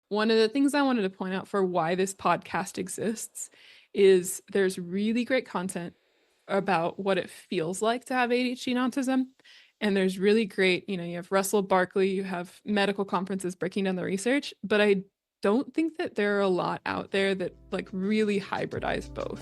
One of the things I wanted to point out for why this podcast exists is there's really great content about what it feels like to have ADHD and autism. And there's really great, you have Russell Barkley, you have medical conferences breaking down the research, but I don't think that there are a lot out there that like really hybridize both.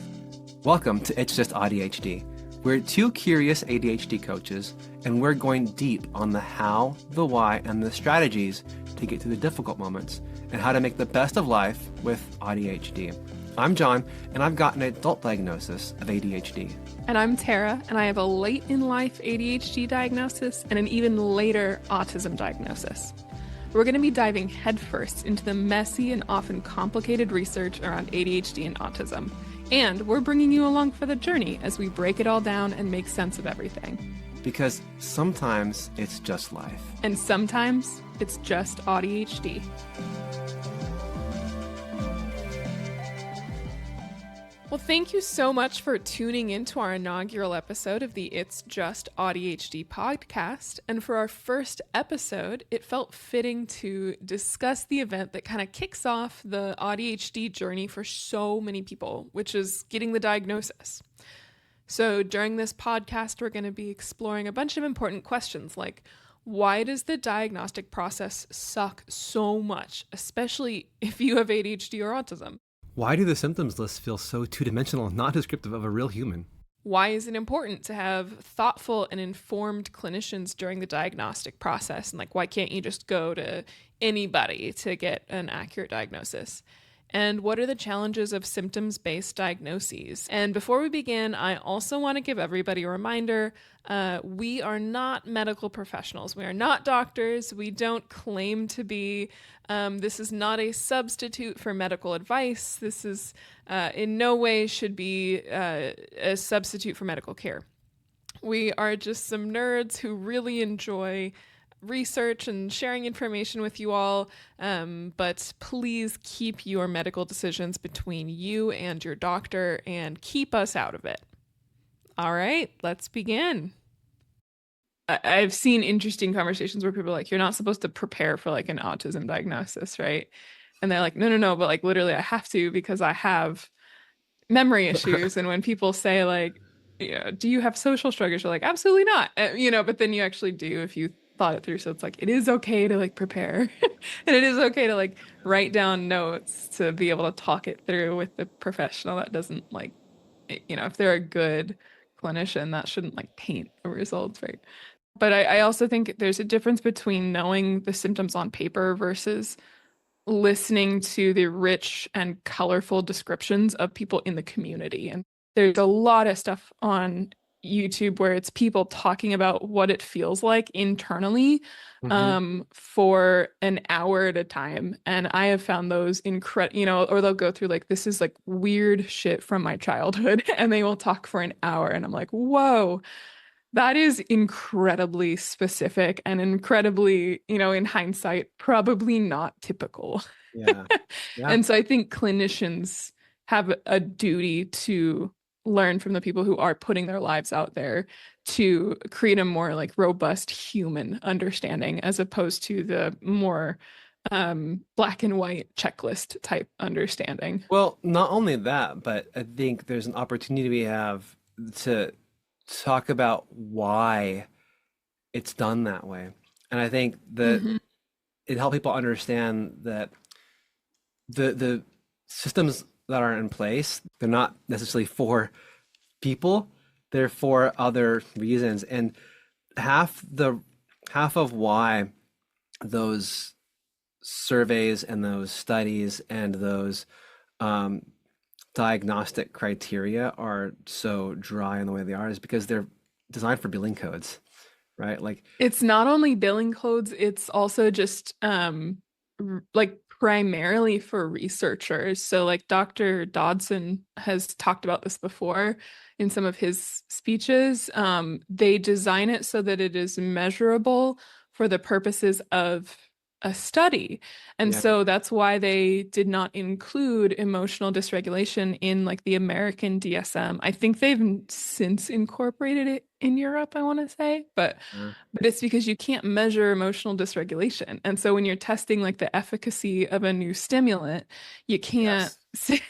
Welcome to It's Just AuDHD. We're two curious ADHD coaches, and we're going deep on the how, the why, and the strategies to get to the difficult moments and how to make the best of life with AuDHD. I'm John, and I've got an adult diagnosis of ADHD. And I'm Tarah, and I have a late in life ADHD diagnosis and an even later autism diagnosis. We're going to be diving headfirst into the messy and often complicated research around ADHD and autism. And we're bringing you along for the journey as we break it all down and make sense of everything. Because sometimes it's just life. And sometimes it's just AuDHD. Well, thank you so much for tuning into our inaugural episode of the It's Just AuDHD podcast. And for our first episode, it felt fitting to discuss the event that kind of kicks off the AuDHD journey for so many people, which is getting the diagnosis. So during this podcast, we're going to be exploring a bunch of important questions like, why does the diagnostic process suck so much, especially if you have ADHD or autism? Why do the symptoms lists feel so two-dimensional and not descriptive of a real human? Why is it important to have thoughtful and informed clinicians during the diagnostic process? And why can't you just go to anybody to get an accurate diagnosis? And what are the challenges of symptoms-based diagnoses? And before we begin, I also want to give everybody a reminder, we are not medical professionals. We are not doctors. We don't claim to be. This is not a substitute for medical advice. This is in no way should be a substitute for medical care. We are just some nerds who really enjoy research and sharing information with you all, but please keep your medical decisions between you and your doctor and keep us out of it. All right, let's begin. I've seen interesting conversations where people are like, you're not supposed to prepare for like an autism diagnosis, right? And they're like, no, but like literally I have to because I have memory issues. And when people say like, do you have social struggles? You're like, absolutely not. But then you actually do if you thought it through. So it's like, it is okay to like prepare and it is okay to like write down notes to be able to talk it through with the professional. That doesn't like, if they're a good clinician, that shouldn't like taint the results, right? But I also think there's a difference between knowing the symptoms on paper versus listening to the rich and colorful descriptions of people in the community. And there's a lot of stuff on YouTube where it's people talking about what it feels like internally for an hour at a time. And I have found those incredible, or they'll go through like, this is like weird shit from my childhood and they will talk for an hour. And I'm like, whoa, that is incredibly specific and incredibly, in hindsight, probably not typical. Yeah. And so I think clinicians have a duty to learn from the people who are putting their lives out there to create a more like robust human understanding as opposed to the more black and white checklist type understanding. Well, not only that, but I think there's an opportunity we have to talk about why it's done that way. And I think that it helps people understand that the systems that are in place, they're not necessarily for people, they're for other reasons. And half of why those surveys and those studies and those diagnostic criteria are so dry in the way they are is because they're designed for billing codes, right? Like it's not only billing codes, it's also just like primarily for researchers. So like Dr. Dodson has talked about this before in some of his speeches. They design it so that it is measurable for the purposes of a study. And Yeah. so that's why they did not include emotional dysregulation in like the American DSM. I think they've since incorporated it in Europe, I want to say, Uh, but it's because you can't measure emotional dysregulation. And so when you're testing like the efficacy of a new stimulant, you can't yes.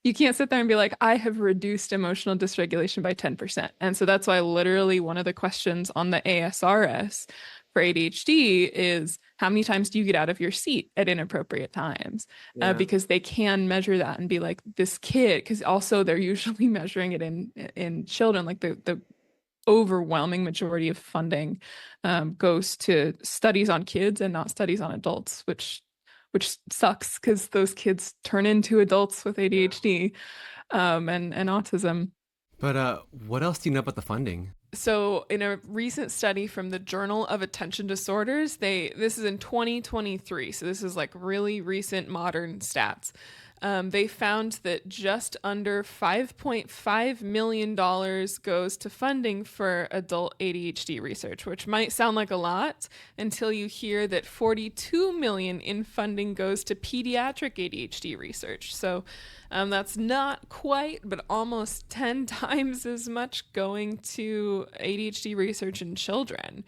you can't sit there and be like, I have reduced emotional dysregulation by 10%. And so that's why literally one of the questions on the ASRS for ADHD is how many times do you get out of your seat at inappropriate times? Yeah. Because they can measure that and be like, this kid, because also they're usually measuring it in children, like the overwhelming majority of funding goes to studies on kids and not studies on adults, which sucks because those kids turn into adults with Yeah. ADHD and autism. But what else do you know about the funding? So, in a recent study from the Journal of Attention Disorders, this is in 2023, so this is like really recent modern stats. They found that just under $5.5 million goes to funding for adult ADHD research, which might sound like a lot until you hear that 42 million in funding goes to pediatric ADHD research. So that's not quite, but almost 10 times as much going to ADHD research in children.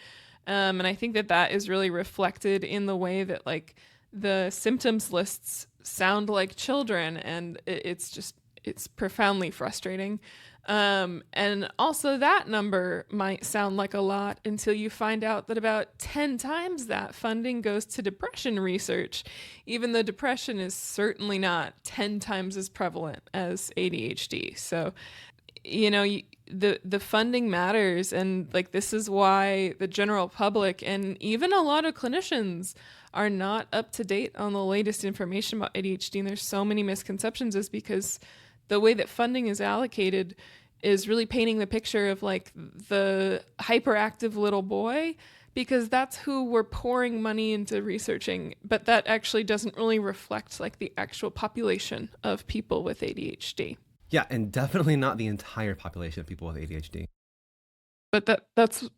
And I think that that is really reflected in the way that like the symptoms lists sound like children, and it's profoundly frustrating. And also that number might sound like a lot until you find out that about 10 times that funding goes to depression research, even though depression is certainly not 10 times as prevalent as ADHD. So, the funding matters, and like this is why the general public and even a lot of clinicians are not up to date on the latest information about ADHD. And there's so many misconceptions is because the way that funding is allocated is really painting the picture of like the hyperactive little boy, because that's who we're pouring money into researching, but that actually doesn't really reflect like the actual population of people with ADHD. Yeah, and definitely not the entire population of people with ADHD. But that's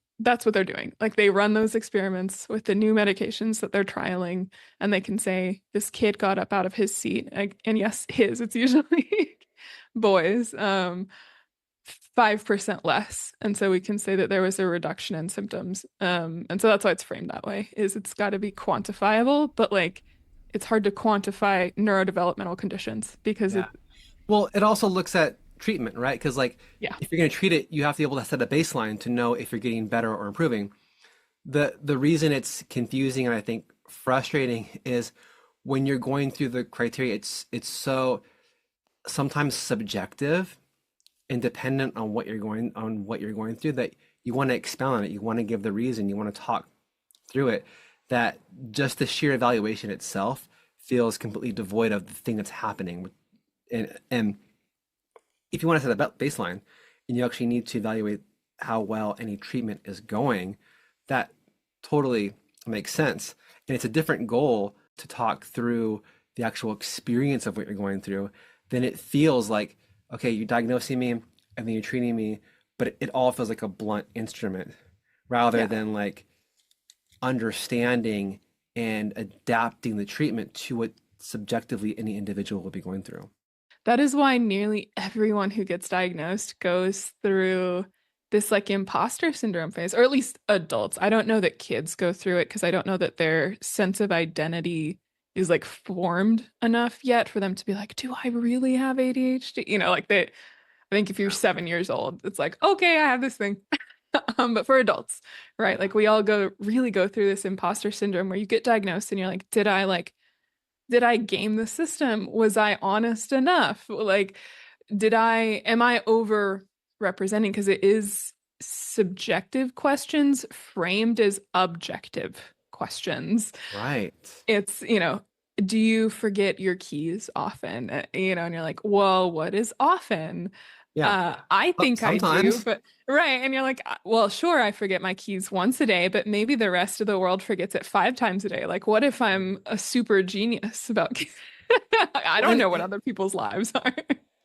what they're doing. Like they run those experiments with the new medications that they're trialing, and they can say this kid got up out of his seat, and yes, his. It's usually boys. 5% less, and so we can say that there was a reduction in symptoms. And so that's why it's framed that way. Is it's got to be quantifiable, but like it's hard to quantify neurodevelopmental conditions because Yeah. Well, it also looks at treatment, right? Because like yeah. if you're going to treat it, you have to be able to set a baseline to know if you're getting better or improving. The reason it's confusing and I think frustrating is when you're going through the criteria, it's so sometimes subjective and dependent on what you're going through that you want to expound on it, you want to give the reason, you want to talk through it, that just the sheer evaluation itself feels completely devoid of the thing that's happening. And if you want to set a baseline and you actually need to evaluate how well any treatment is going, that totally makes sense. And it's a different goal to talk through the actual experience of what you're going through than it feels like, okay, you're diagnosing me and then you're treating me, but it all feels like a blunt instrument rather Yeah. than like understanding and adapting the treatment to what subjectively any individual will be going through. That is why nearly everyone who gets diagnosed goes through this like imposter syndrome phase, or at least adults. I don't know that kids go through it because I don't know that their sense of identity is like formed enough yet for them to be like, do I really have ADHD? Like I think if you're 7 years old, it's like, okay, I have this thing. But for adults, right? Yeah. Like we all really go through this imposter syndrome where you get diagnosed and you're like, did I game the system? Was I honest enough? Like, am I over representing? Because it is subjective questions framed as objective questions. Right. It's, do you forget your keys often? And you're like, well, what is often? Yeah. I think I do, Sometimes. but right. And you're like, well, sure, I forget my keys once a day, but maybe the rest of the world forgets it 5 times a day. Like, what if I'm a super genius about keys? I Well, don't know what other people's lives are.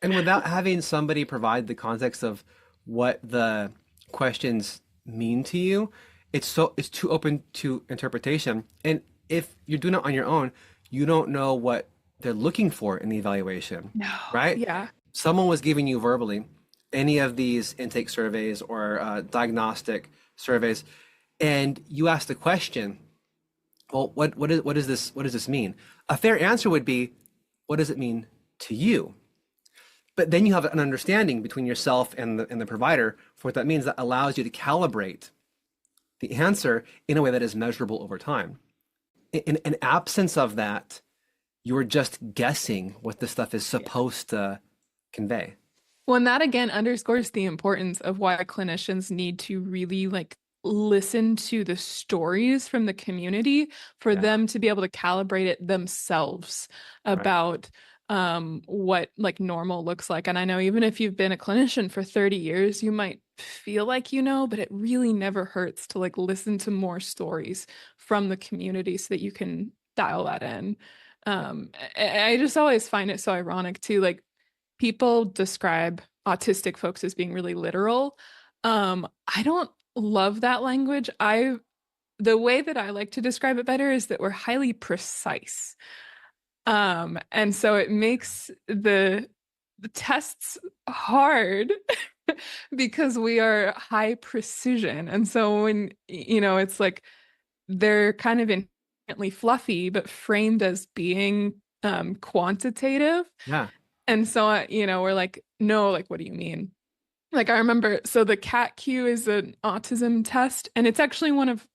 and without having somebody provide the context of what the questions mean to you, it's too open to interpretation. And if you're doing it on your own, you don't know what they're looking for in the evaluation, No. right? Yeah. Someone was giving you verbally any of these intake surveys or diagnostic surveys, and you asked the question, well, what does this mean? A fair answer would be, what does it mean to you? But then you have an understanding between yourself and the provider for what that means that allows you to calibrate the answer in a way that is measurable over time. In an absence of that, you're just guessing what this stuff is supposed to convey. Well, and that again underscores the importance of why clinicians need to really like listen to the stories from the community for Yeah, them to be able to calibrate it themselves right. about what like normal looks like. And I know even if you've been a clinician for 30 years, you might feel like you know, but it really never hurts to like listen to more stories from the community so that you can dial that in. I just always find it so ironic too, like people describe autistic folks as being really literal. I don't love that language. The way that I like to describe it better is that we're highly precise. And so it makes the tests hard because we are high precision. And so when, it's like they're kind of inherently fluffy, but framed as being quantitative. Yeah. And so, we're like, no, like, what do you mean? Like, I remember, so the CAT-Q is an autism test, and it's actually one of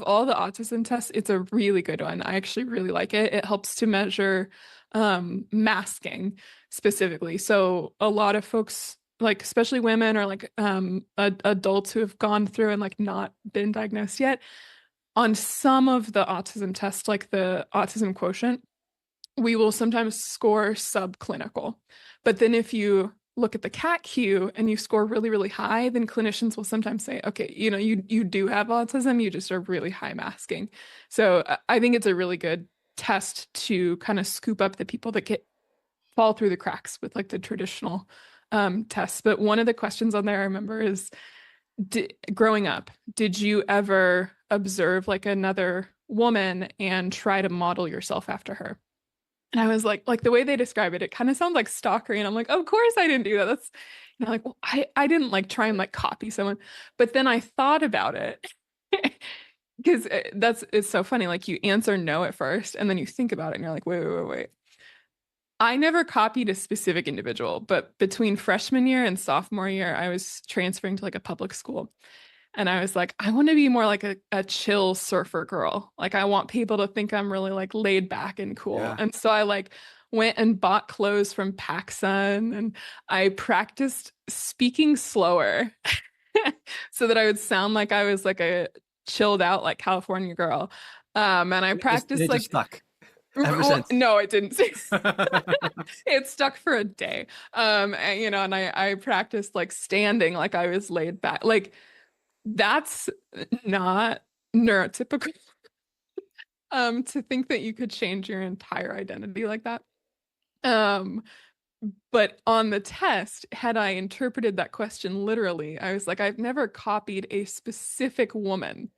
all the autism tests, it's a really good one. I actually really like it. It helps to measure masking specifically. So a lot of folks, like especially women or like adults who have gone through and like not been diagnosed yet, on some of the autism tests, like the autism quotient, we will sometimes score subclinical. But then if you look at the CAT-Q and you score really, really high, then clinicians will sometimes say, okay, you do have autism, you just are really high masking. So I think it's a really good test to kind of scoop up the people that fall through the cracks with like the traditional tests. But one of the questions on there I remember is, growing up, did you ever observe like another woman and try to model yourself after her? And I was like the way they describe it, it kind of sounds like stalkery. And I'm like, of course I didn't do that. That's, like, well, I didn't like try and like copy someone. But then I thought about it because it's so funny. Like you answer no at first and then you think about it and you're like, wait. I never copied a specific individual, but between freshman year and sophomore year, I was transferring to like a public school. And I was like, I want to be more like a chill surfer girl. Like I want people to think I'm really like laid back and cool. Yeah. And so I like went and bought clothes from PacSun and I practiced speaking slower so that I would sound like I was like a chilled out like California girl. And I And practiced it just like stuck ever since. no, it didn't. It stuck for a day. And I practiced like standing like I was laid back. Like that's not neurotypical. To think that you could change your entire identity like that. Um, but on the test, had I interpreted that question literally, I was like, I've never copied a specific woman,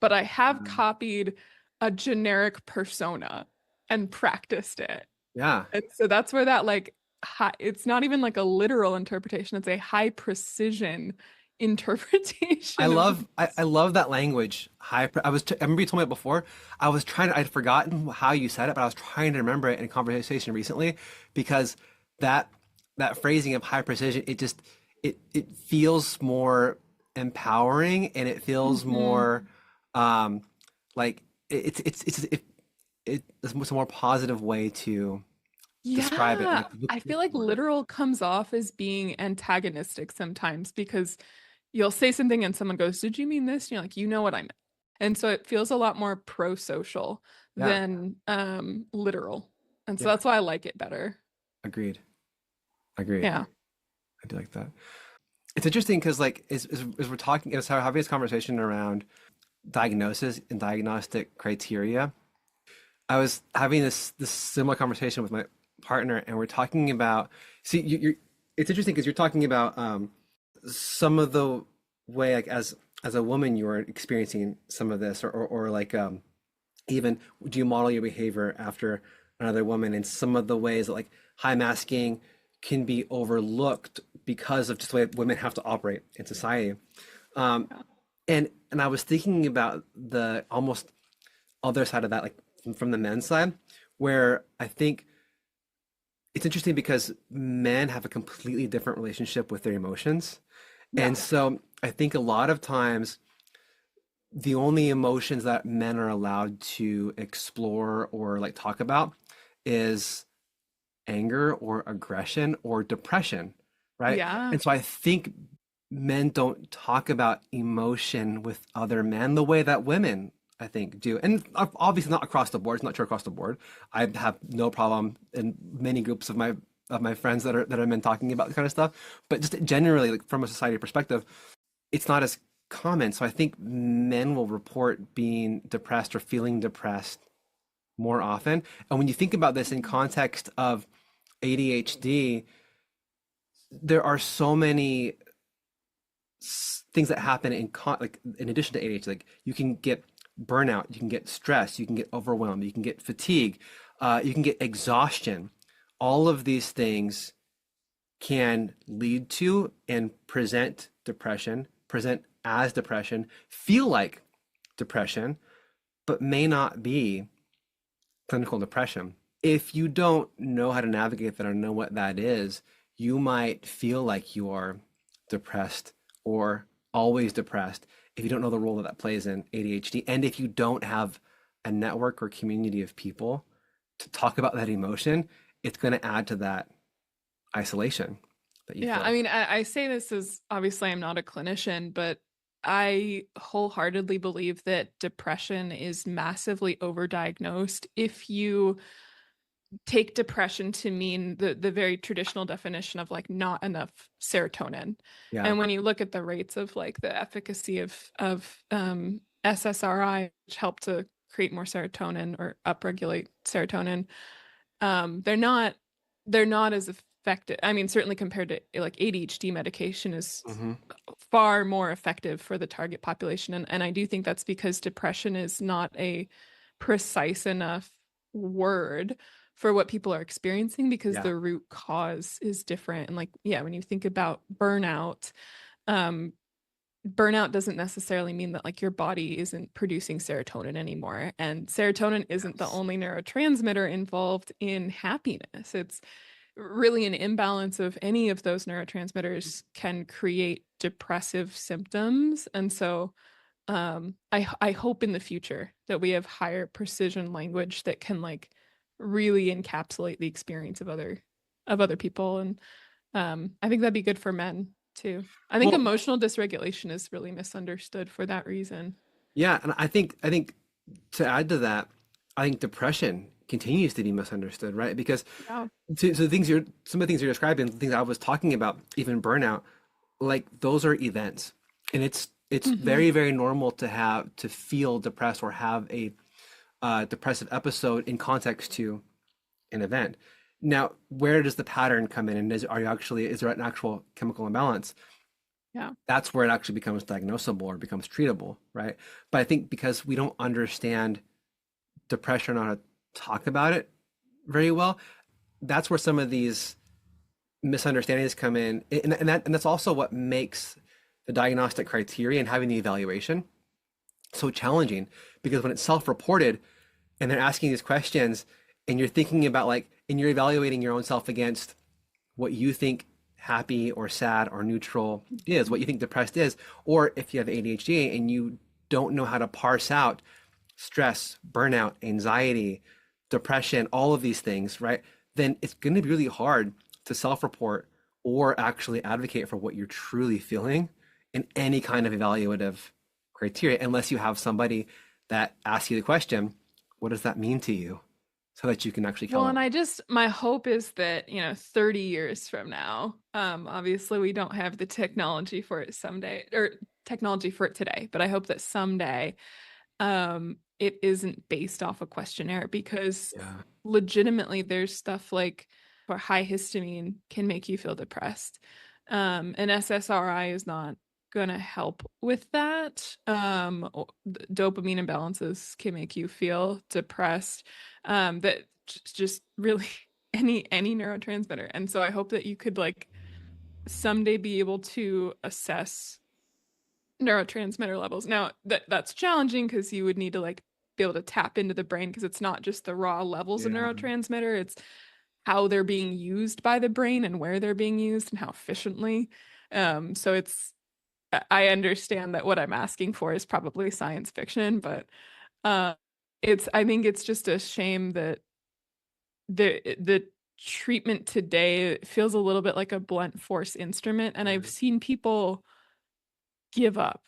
but I have Mm. copied a generic persona and practiced it. Yeah. And so that's where that like it's not even like a literal interpretation, it's a high precision interpretation of the I love that language. I remember you told me it before. I'd forgotten how you said it, but I was trying to remember it in a conversation recently because that that phrasing of high precision, it feels more empowering and it feels Mhm. more um like it's a more positive way to describe it. Yeah, Like I feel like literal comes off as being antagonistic sometimes because you'll say something and someone goes, "Did you mean this?" And you're like, "You know what I meant." And so it feels a lot more pro-social yeah, than literal. And so yeah, that's why I like it better. agreed. Agreed. Yeah. I do like that. It's interesting because like as we're talking as having this conversation around diagnosis and diagnostic criteria, I was having this similar conversation with my partner, and we're talking about see you're it's interesting because you're talking about some of the way like as a woman you are experiencing some of this or like even do you model your behavior after another woman? And some of the ways that like high masking can be overlooked because of just the way women have to operate in society. Um, and I was thinking about the almost other side of that, like from the men's side, where I think it's interesting because men have a completely different relationship with their emotions. Yeah. And so I think a lot of times the only emotions that men are allowed to explore or like talk about is anger or aggression or depression, right? Yeah. And so I think men don't talk about emotion with other men the way that women, I think, do. And obviously not across the board. It's not true across the board. I have no problem in many groups of my friends that are men talking about this kind of stuff. But just generally, like from a society perspective, it's not as common. So I think men will report being depressed or feeling depressed more often. And when you think about this in context of ADHD, there are so many things that happen like in addition to ADHD. Like you can get burnout, you can get stress, you can get overwhelmed, you can get fatigue, you can get exhaustion. All of these things can lead to and present depression, present as depression, feel like depression, but may not be clinical depression. If you don't know how to navigate that or know what that is, you might feel like you are depressed or always depressed if you don't know the role that that plays in ADHD. And if you don't have a network or community of people to talk about that emotion, it's going to add to that isolation that you Yeah, feel. I say this as obviously I'm not a clinician, but I wholeheartedly believe that depression is massively overdiagnosed if you take depression to mean the very traditional definition of like not enough serotonin. Yeah. And when you look at the rates of like the efficacy of SSRI, which help to create more serotonin or upregulate serotonin, they're not as effective. I mean, certainly compared to like ADHD medication is Hmm. far more effective for the target population. And I do think that's because depression is not a precise enough word for what people are experiencing because Yeah. the root cause is different. And like, yeah, when you think about burnout, um, burnout doesn't necessarily mean that like your body isn't producing serotonin anymore. And serotonin isn't the Yes. only neurotransmitter involved in happiness. It's really an imbalance of any of those neurotransmitters can create depressive symptoms. And so I hope in the future that we have higher precision language that can like really encapsulate the experience of other people. And I think that'd be good for men too. I think Well, emotional dysregulation is really misunderstood for that reason. yeah, and I think to add to that, I think depression continues to be misunderstood, right? Because Yeah. so the things you're some of the things you're describing, the things I was talking about, even burnout, like those are events. And it's Hmm. very, very normal to have to feel depressed or have a depressive episode in context to an event. Now, where does the pattern come in? And is there an actual chemical imbalance? Yeah. That's where it actually becomes diagnosable or becomes treatable, right? But I think because we don't understand depression or how to talk about it very well, that's where some of these misunderstandings come in. And that's also what makes the diagnostic criteria and having the evaluation so challenging because when it's self-reported and they're asking these questions and you're thinking about like and you're evaluating your own self against what you think happy or sad or neutral is, what you think depressed is, or if you have ADHD and you don't know how to parse out stress, burnout, anxiety, depression, all of these things, right? Then it's going to be really hard to self-report or actually advocate for what you're truly feeling in any kind of evaluative criteria unless you have somebody that asks you the question, what does that mean to you? So that you can actually Well, and calibrate. I just my hope is that, 30 years from now, obviously we don't have the technology for it someday or technology for it today, but I hope that someday it isn't based off a questionnaire because Yeah. legitimately there's stuff like for high histamine can make you feel depressed. And SSRI is not gonna help with that. Dopamine imbalances can make you feel depressed. That just really any neurotransmitter. And so I hope that you could like someday be able to assess neurotransmitter levels. Now that's challenging because you would need to like be able to tap into the brain because it's not just the raw levels of Yeah. neurotransmitter, it's how they're being used by the brain and where they're being used and how efficiently. So I understand that what I'm asking for is probably science fiction, but uh, I think it's just a shame that the treatment today feels a little bit like a blunt force instrument, and I've Yeah. seen people give up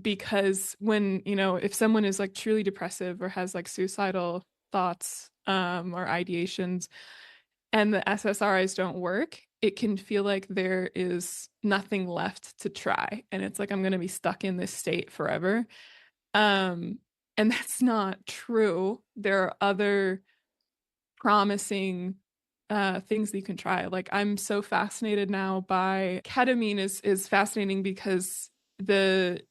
because when, if someone is like truly depressive or has like suicidal thoughts or ideations and the SSRIs don't work, it can feel like there is nothing left to try. And it's like, I'm going to be stuck in this state forever. Um, and that's not true. There are other promising things that you can try. Like I'm so fascinated now by ketamine is fascinating because the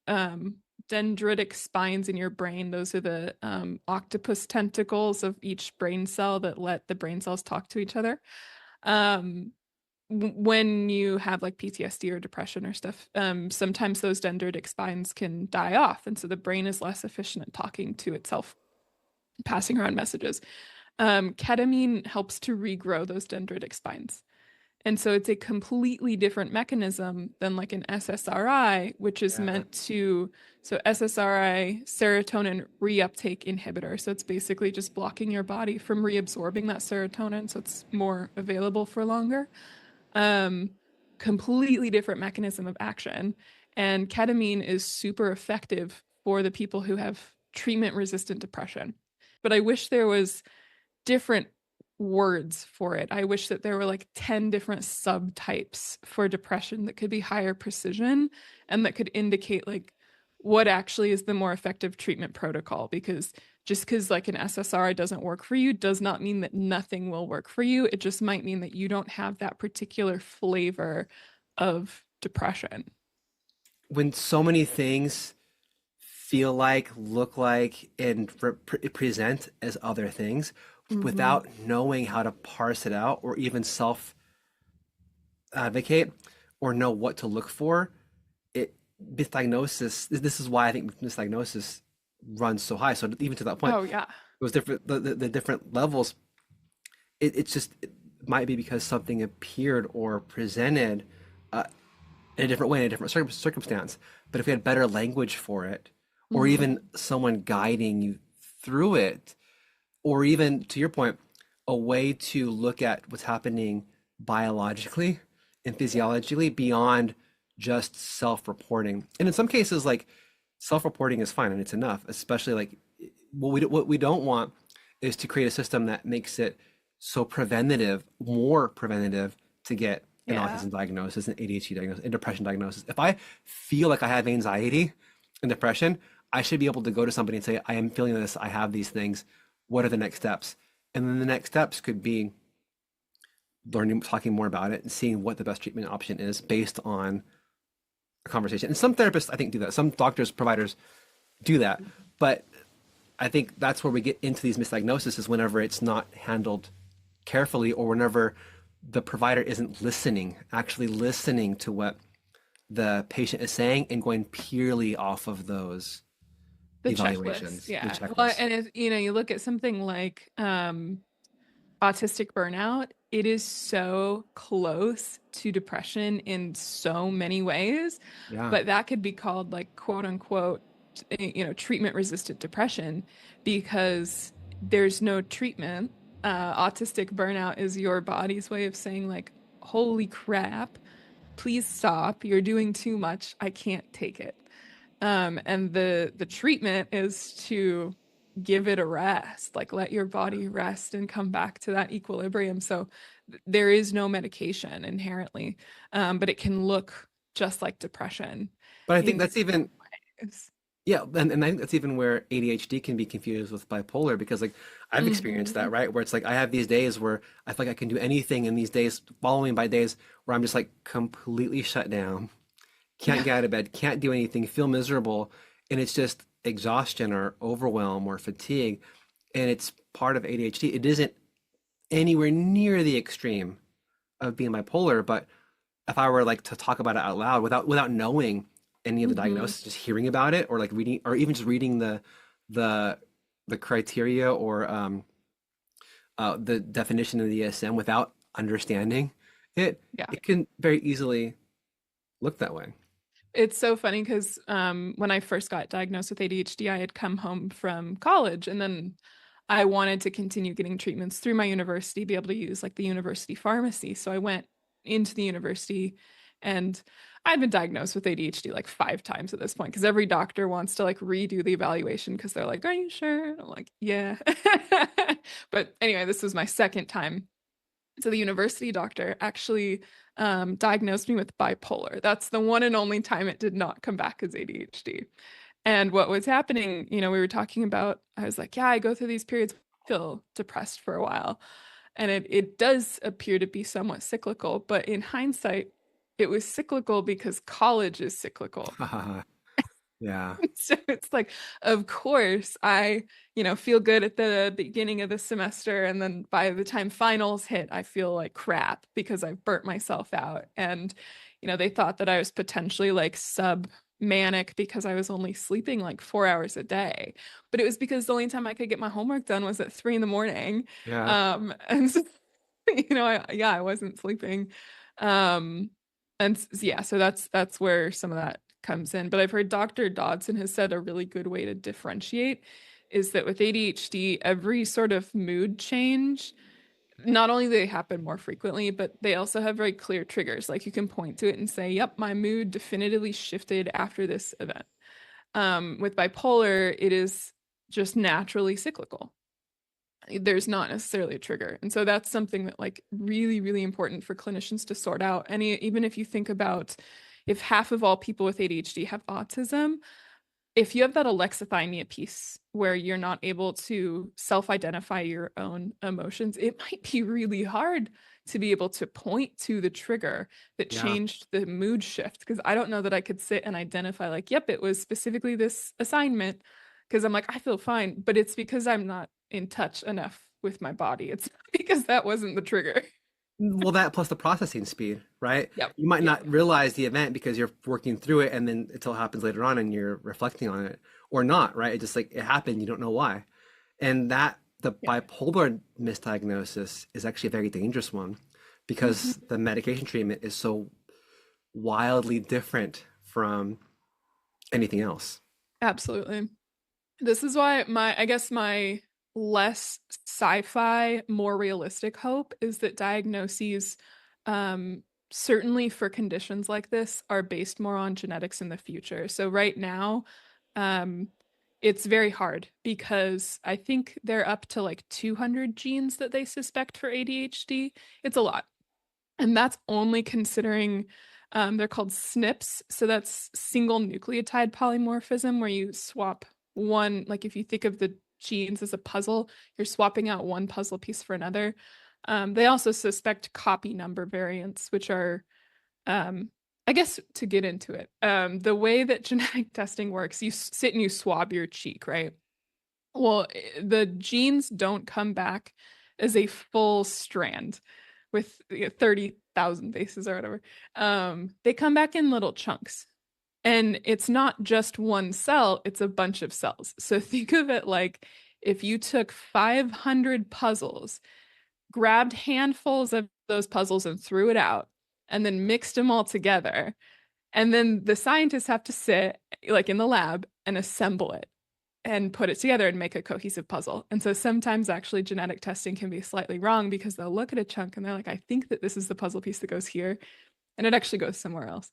um, dendritic spines in your brain. Those are the octopus tentacles of each brain cell that let the brain cells talk to each other. Um, when you have like PTSD or depression or stuff, sometimes those dendritic spines can die off. And so the brain is less efficient at talking to itself, passing around messages. Ketamine helps to regrow those dendritic spines. And so it's a completely different mechanism than like an SSRI, which is Yeah. meant to, so SSRI, serotonin reuptake inhibitor. So it's basically just blocking your body from reabsorbing that serotonin so it's more available for longer. Um, Completely different mechanism of action. And ketamine is super effective for the people who have treatment resistant depression. But I wish there was different words for it. I wish that there were like 10 different subtypes for depression that could be higher precision and that could indicate like what actually is the more effective treatment protocol. Because just because like an SSRI doesn't work for you does not mean that nothing will work for you. It just might mean that you don't have that particular flavor of depression. When so many things feel like, look like, and present as other things Mm-hmm. without knowing how to parse it out or even self advocate or know what to look for, it misdiagnosis. This is why I think misdiagnosis runs so high. So even to that point, Oh, yeah. those different the different levels, it's just it might be because something appeared or presented uh, in a different way, in a different circumstance. But if we had better language for it, or Mm-hmm. even someone guiding you through it, or even to your point, a way to look at what's happening biologically and physiologically beyond just self-reporting. And in some cases, like self-reporting is fine and it's enough, especially like what we don't want is to create a system that makes it so preventative, more preventative to get an Yeah. autism diagnosis, an ADHD diagnosis, a depression diagnosis. If I feel like I have anxiety and depression, I should be able to go to somebody and say, I am feeling this, I have these things. What are the next steps? And then the next steps could be learning, talking more about it and seeing what the best treatment option is based on a conversation. And some therapists, I think, do that. Some doctors, providers do that. But I think that's where we get into these misdiagnoses is whenever it's not handled carefully or whenever the provider isn't listening, actually listening to what the patient is saying and going purely off of those The checklist. evaluations, the Yeah. Well, checklists. and if, you look at something like autistic burnout, it is so close to depression in so many ways, Yeah. but that could be called like quote unquote, treatment resistant depression because there's no treatment. Autistic burnout is your body's way of saying like, holy crap, please stop. You're doing too much. I can't take it. And the treatment is to give it a rest, like let your body rest and come back to that equilibrium. So there is no medication inherently, but it can look just like depression But I think in that's even, ways. yeah, and I think that's even where ADHD can be confused with bipolar because like I've experienced Hmm. that, right? Where it's like I have these days where I feel like I can do anything and these days following by days where I'm just like completely shut down can't Yeah. get out of bed, can't do anything, feel miserable, and it's just exhaustion or overwhelm or fatigue, and it's part of ADHD. It isn't anywhere near the extreme of being bipolar, but if I were like to talk about it out loud without knowing any of the Hmm. diagnosis, just hearing about it or like reading or even just reading the the criteria or the definition of the DSM without understanding it, Yeah. it can very easily look that way. It's so funny because when I first got diagnosed with ADHD, I had come home from college and then I wanted to continue getting treatments through my university, be able to use like the university pharmacy. So I went into the university and I'd been diagnosed with ADHD like 5 times at this point because every doctor wants to like redo the evaluation because they're like, "Are you sure?" And I'm like, "Yeah." But anyway, this was my second time. So the university doctor actually diagnosed me with bipolar. That's the one and only time it did not come back as ADHD. And what was happening, we were talking about, I was like, yeah, I go through these periods, feel depressed for a while. And it does appear to be somewhat cyclical, but in hindsight, it was cyclical because college is cyclical. Yeah, So it's like, of course, feel good at the beginning of the semester. And then by the time finals hit, I feel like crap because I've burnt myself out. And, they thought that I was potentially like sub manic because I was only sleeping like 4 hours a day. But it was because the only time I could get my homework done was at 3 in the morning. yeah. And so, I wasn't sleeping. Um, yeah, so that's where some of that comes in. But I've heard Dr. Dodson has said a really good way to differentiate is that with ADHD, every sort of mood change, not only do they happen more frequently, but they also have very clear triggers. Like you can point to it and say, yep, my mood definitively shifted after this event. With bipolar, it is just naturally cyclical. There's not necessarily a trigger. And so that's something that like really, really important for clinicians to sort out. And even if you think about if half of all people with ADHD have autism, if you have that alexithymia piece where you're not able to self-identify your own emotions, it might be really hard to be able to point to the trigger that Yeah. changed the mood shift. Because I don't know that I could sit and identify, like, yep, it was specifically this assignment. Because I'm like, I feel fine, but it's because I'm not in touch enough with my body. It's because that wasn't the trigger. Well, that plus the processing speed, right? Yep. You might Yep. not realize the event because you're working through it and then until it happens later on and you're reflecting on it or not, right? It just like it happened, you don't know why. And that the Yeah. bipolar misdiagnosis is actually a very dangerous one Mhm. because the medication treatment is so wildly different from anything else. Absolutely. This is why I guess my less sci-fi, more realistic hope is that diagnoses, um, certainly for conditions like this, are based more on genetics in the future. So right now, um, it's very hard because I think they're up to like 200 genes that they suspect for ADHD. It's a lot. And that's only considering they're called SNPs. So that's single nucleotide polymorphism, where you swap one, like if you think of the genes as a puzzle, you're swapping out one puzzle piece for another. They also suspect copy number variants, which are, um, I guess, to get into it, the way that genetic testing works, you sit and you swab your cheek, right? Well, the genes don't come back as a full strand with 30,000 bases or whatever. They come back in little chunks. And it's not just one cell, it's a bunch of cells. So think of it like if you took 500 puzzles, grabbed handfuls of those puzzles and threw it out, and then mixed them all together. And then the scientists have to sit like in the lab and assemble it and put it together and make a cohesive puzzle. And so sometimes actually genetic testing can be slightly wrong because they'll look at a chunk and they're like, I think that this is the puzzle piece that goes here. And it actually goes somewhere else.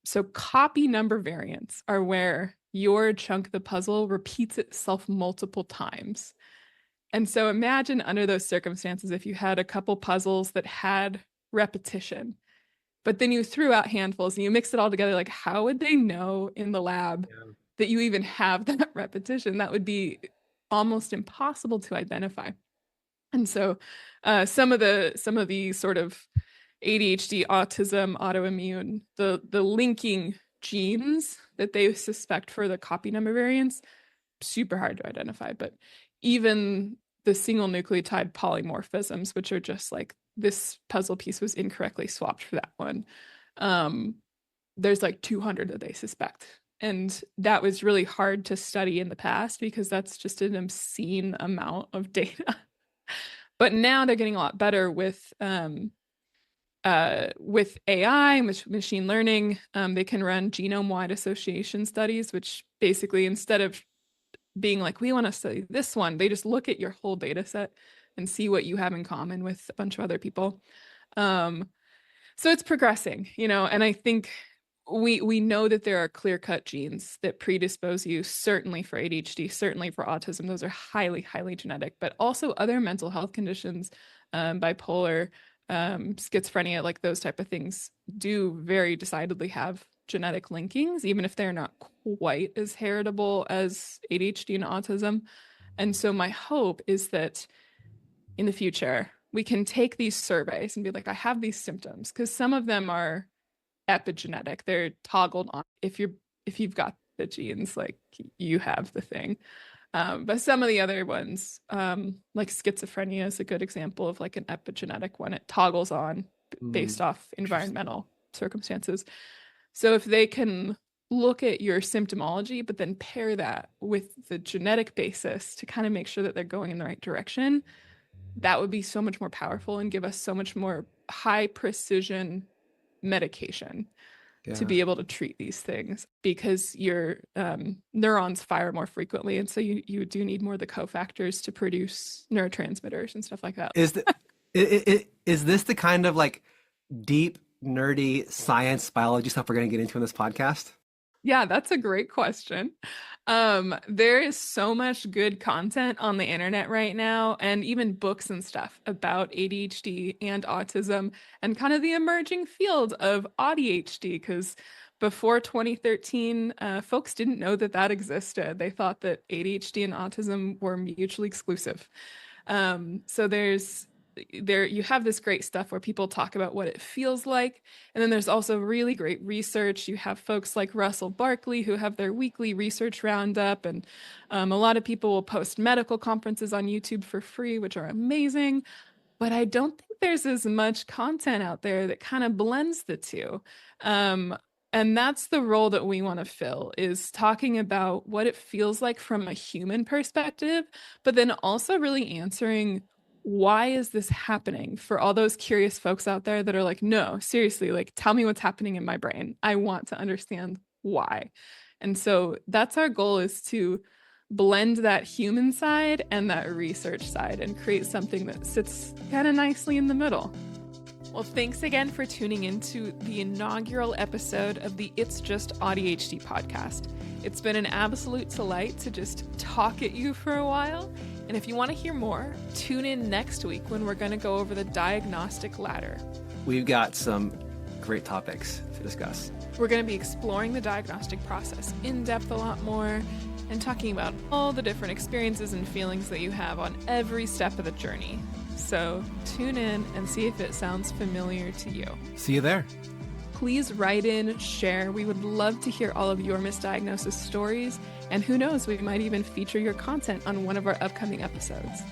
So copy number variants are where your chunk of the puzzle repeats itself multiple times. And so imagine under those circumstances, if you had a couple puzzles that had repetition, but then you threw out handfuls and you mixed it all together, like how would they know in the lab Yeah. that you even have that repetition? That would be almost impossible to identify. And so some of the sort of ADHD, autism, autoimmune, the linking genes that they suspect for the copy number variants, super hard to identify. But even the single nucleotide polymorphisms, which are just like this puzzle piece was incorrectly swapped for that one, there's like 200 that they suspect. And that was really hard to study in the past because that's just an obscene amount of data. But now they're getting a lot better with AI, machine learning. They can run genome-wide association studies, which basically, instead of being like, we want to study this one, they just look at your whole data set and see what you have in common with a bunch of other people. So it's progressing, and I think we know that there are clear-cut genes that predispose you, certainly for ADHD, certainly for autism. Those are highly, highly genetic, but also other mental health conditions, bipolar, schizophrenia, like those type of things do very decidedly have genetic linkings, even if they're not quite as heritable as ADHD and autism. And so my hope is that in the future, we can take these surveys and be like, I have these symptoms, because some of them are epigenetic. They're toggled on. If you've got the genes, like you have the thing. But some of the other ones, like schizophrenia is a good example of like an epigenetic one. It toggles on based off environmental circumstances. So if they can look at your symptomology, but then pair that with the genetic basis to kind of make sure that they're going in the right direction, that would be so much more powerful and give us so much more high precision medication to be able to treat these things, because your neurons fire more frequently. And so you do need more of the cofactors to produce neurotransmitters and stuff like that. Is this the kind of like deep, nerdy science biology stuff we're going to get into in this podcast? Yeah, that's a great question. There is so much good content on the internet right now, and even books and stuff about ADHD and autism and kind of the emerging field of AuDHD, because before 2013, folks didn't know that existed. They thought that ADHD and autism were mutually exclusive. So you have this great stuff where people talk about what it feels like. And then there's also really great research. You have folks like Russell Barkley who have their weekly research roundup. And a lot of people will post medical conferences on YouTube for free, which are amazing. But I don't think there's as much content out there that kind of blends the two. And that's the role that we want to fill, is talking about what it feels like from a human perspective, but then also really answering, why is this happening, for all those curious folks out there that are like, no, seriously, like tell me what's happening in my brain. I want to understand why. And so that's our goal, is to blend that human side and that research side and create something that sits kind of nicely in the middle. Well, thanks again for tuning into the inaugural episode of the It's Just AuDHD podcast. It's been an absolute delight to just talk at you for a while. And if you want to hear more, tune in next week when we're going to go over the diagnostic ladder. We've got some great topics to discuss. We're going to be exploring the diagnostic process in depth a lot more and talking about all the different experiences and feelings that you have on every step of the journey. So tune in and see if it sounds familiar to you. See you there. Please write in, share. We would love to hear all of your misdiagnosis stories. And who knows, we might even feature your content on one of our upcoming episodes.